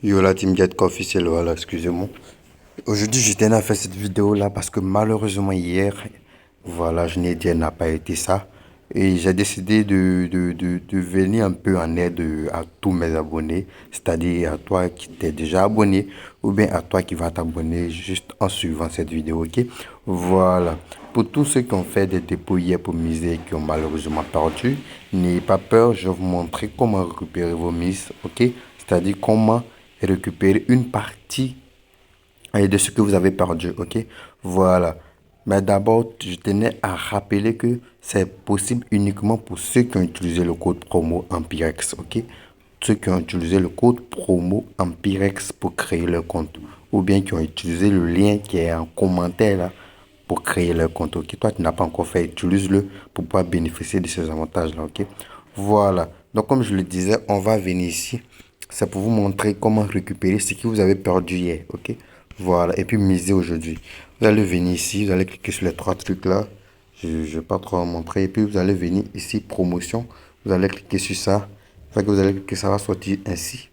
Yo la team Getka officiel, voilà, excusez-moi. Aujourd'hui, je tenais à faire cette vidéo là parce que malheureusement hier, voilà, je n'ai dit n'a pas été ça. Et j'ai décidé de venir un peu en aide à tous mes abonnés, c'est-à-dire à toi qui t'es déjà abonné ou bien à toi qui va t'abonner juste en suivant cette vidéo, ok? Voilà. Pour tous ceux qui ont fait des dépôts hier pour miser et qui ont malheureusement perdu, n'ayez pas peur, je vais vous montrer comment récupérer vos mises, ok? C'est-à-dire comment récupérer une partie de ce que vous avez perdu, ok? Voilà. Mais d'abord, je tenais à rappeler que c'est possible uniquement pour ceux qui ont utilisé le code promo Ampirex, ok? Ceux qui ont utilisé le code promo Ampirex pour créer leur compte. Ou bien qui ont utilisé le lien qui est en commentaire là pour créer leur compte, ok? Toi, tu n'as pas encore fait, utilise-le pour pouvoir bénéficier de ces avantages-là, ok? Voilà. Donc, comme je le disais, on va venir ici. C'est pour vous montrer comment récupérer ce que vous avez perdu hier, ok? Voilà. Et puis, miser aujourd'hui. Vous allez venir ici, vous allez cliquer sur les trois trucs là. Je ne vais pas trop en montrer. Et puis, vous allez venir ici, promotion. Vous allez cliquer sur ça. Une fois que vous allez cliquer, ça va sortir ainsi.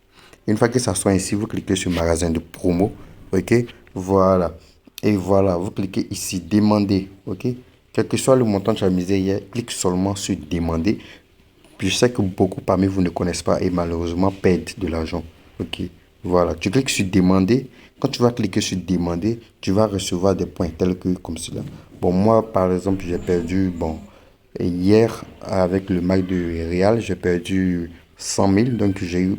Une fois que ça soit ici, vous cliquez sur magasin de promo, ok? Voilà. Et voilà, vous cliquez ici, demander, ok? Quel que soit le montant que tu as misé hier, clique seulement sur demander. Puis je sais que beaucoup parmi vous ne connaissent pas et malheureusement perdent de l'argent, ok? Voilà, tu cliques sur demander. Quand tu vas cliquer sur demander, tu vas recevoir des points tels que comme cela. Bon, moi, par exemple, j'ai perdu, bon, hier, avec le match de Real, j'ai perdu 100 000, donc j'ai eu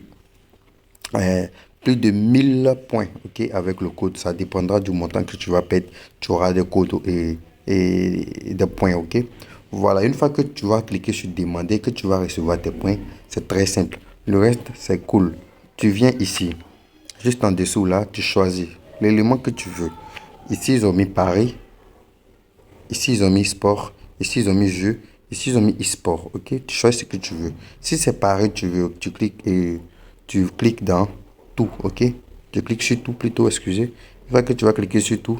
euh, plus de 1000 points, ok, avec le code. Ça dépendra du montant que tu vas perdre. Tu auras des codes et des points, ok. Voilà, une fois que tu vas cliquer sur demander, que tu vas recevoir tes points, c'est très simple. Le reste, c'est cool. Tu viens ici, juste en dessous là, tu choisis l'élément que tu veux. Ici, ils ont mis Paris. Ici, ils ont mis sport. Ici, ils ont mis jeu. Ici, ils ont mis e-sport. Ok? Tu choisis ce que tu veux. Si c'est pareil, tu veux, tu cliques et tu cliques dans tout. Ok? Tu cliques sur tout plutôt, excusez. Une fois que tu vas cliquer sur tout,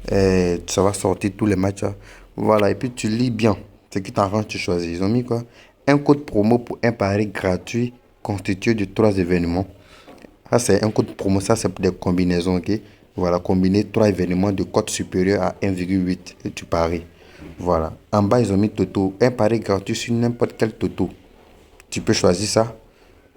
ça va sortir tous les matchs, hein. Voilà. Et puis, tu lis bien. Ce qui t'arrange, tu choisis. Ils ont mis quoi? Un code promo pour un pari gratuit constitué de 3 événements. Ça, c'est un code promo. Ça, c'est pour des combinaisons. Ok? Voilà. Combiner 3 événements de cote supérieure à 1,8 et tu paries. Voilà. En bas, ils ont mis Toto. Un pari gratuit sur n'importe quel Toto. Tu peux choisir ça.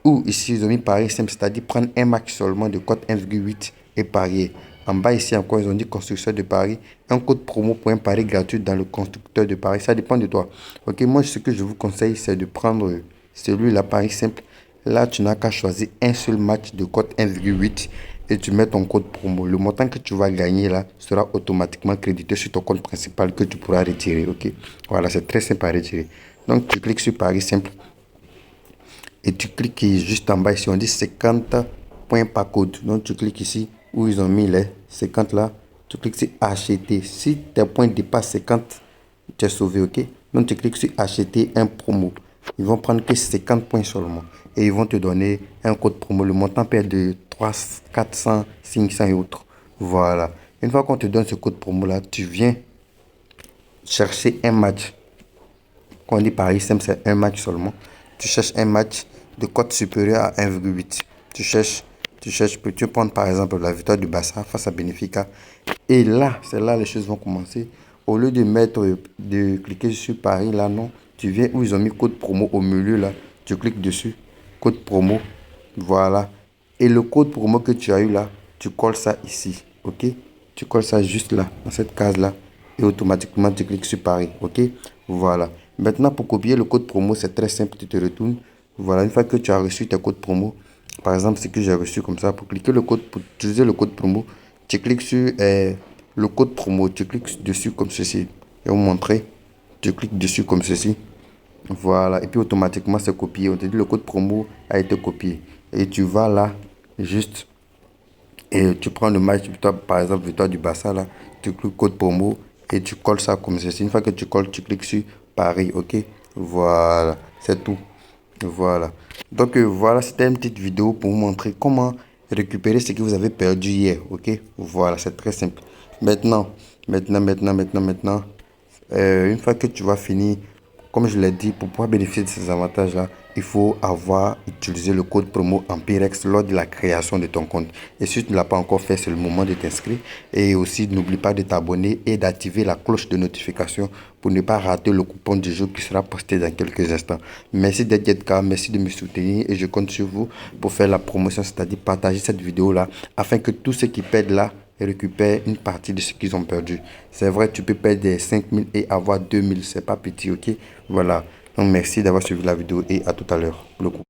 Ou ici, ils ont mis pari simple, c'est-à-dire prendre un match seulement de cote 1,8 et parier. En bas, ici encore, ils ont dit constructeur de paris. Un code promo pour un pari gratuit dans le constructeur de paris. Ça dépend de toi. Ok, moi, ce que je vous conseille, c'est de prendre celui-là, pari simple. Là, tu n'as qu'à choisir un seul match de cote 1,8 et tu mets ton code promo. Le montant que tu vas gagner là sera automatiquement crédité sur ton compte principal que tu pourras retirer. Ok, voilà, c'est très simple à retirer. Donc, tu cliques sur pari simple. Et tu cliques juste en bas ici, on dit 50 points par code. Donc tu cliques ici où ils ont mis les 50 là. Tu cliques sur acheter. Si tes points dépassent 50, tu es sauvé, ok? Donc tu cliques sur acheter un promo. Ils vont prendre que 50 points seulement. Et ils vont te donner un code promo. Le montant peut être de 300, 400, 500 et autres. Voilà. Une fois qu'on te donne ce code promo là, tu viens chercher un match. Quand on dit Paris simple, c'est un match seulement. Tu cherches un match de cote supérieure à 1,8. Tu peux prendre par exemple la victoire du Barça face à Benfica. Et là, c'est là les choses vont commencer. Au lieu de cliquer sur Paris, là, non. Tu viens où ils ont mis code promo au milieu, là. Tu cliques dessus. Code promo. Voilà. Et le code promo que tu as eu là, tu colles ça ici. OK? Tu colles ça juste là, dans cette case-là. Et automatiquement, tu cliques sur Paris. OK? Voilà. Maintenant, pour copier le code promo, c'est très simple. Tu te retournes. Voilà. Une fois que tu as reçu tes codes promo, par exemple, ce que j'ai reçu comme ça, pour cliquer le code, pour utiliser le code promo, tu cliques sur le code promo. Tu cliques dessus comme ceci. Je vais vous montrer. Tu cliques dessus comme ceci. Voilà, et puis automatiquement c'est copié. On te dit le code promo a été copié. Et tu vas là, juste, et tu prends le match, par exemple, victoire du Barça, là, tu cliques code promo et tu colles ça comme ceci. Une fois que tu colles, tu cliques sur Paris, ok? Voilà, c'est tout. Voilà. Donc voilà, c'était une petite vidéo pour vous montrer comment récupérer ce que vous avez perdu hier, ok? Voilà, c'est très simple. Maintenant, une fois que tu vas finir Comme je l'ai dit, pour pouvoir bénéficier de ces avantages-là, il faut avoir utilisé le code promo Ampirex lors de la création de ton compte. Et si tu ne l'as pas encore fait, c'est le moment de t'inscrire. Et aussi, n'oublie pas de t'abonner et d'activer la cloche de notification pour ne pas rater le coupon du jour qui sera posté dans quelques instants. Merci d'être Edgar, merci de me soutenir et je compte sur vous pour faire la promotion, c'est-à-dire partager cette vidéo-là afin que tous ceux qui perdent là récupèrent une partie de ce qu'ils ont perdu. C'est vrai, tu peux perdre des 5 000 et avoir 2 000, c'est pas petit, ok? Voilà. Donc merci d'avoir suivi la vidéo et à tout à l'heure.